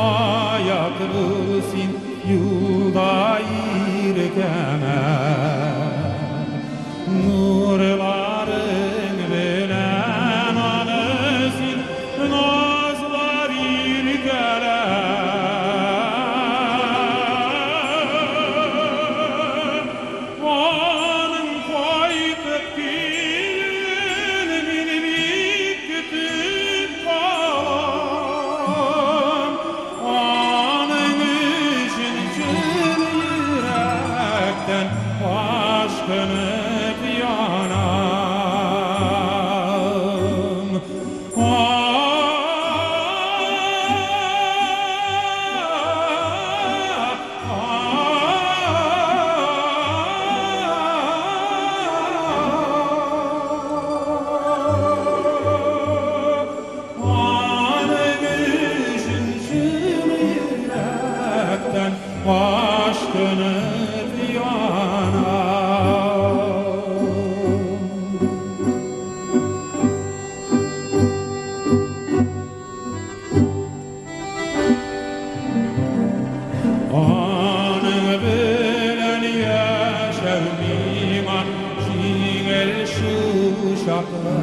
ayaklısin yuda irkeme nurların bilen anısin nazlar irkele onun koytup gülün bilip kütüp kalan onun için çıl yürekten aşkınıp yanam aşkını anı bilen yaşavmima şingel şu şaklı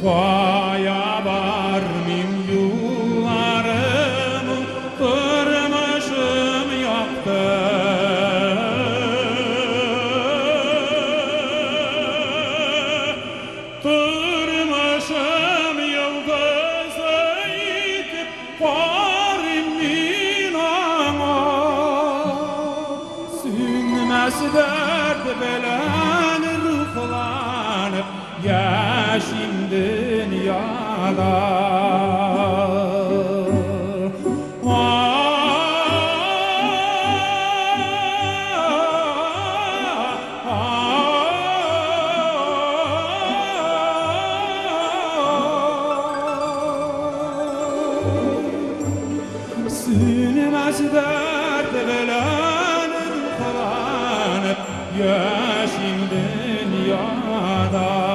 Kaya varmim yuvarımı kırmışım yaktı Kırmışım yıldızı yitip varimin ama Sünmez dert belen ruhlanıp yaşim dünyada Sünmez dert belen ruhlanıp yaşim dünyada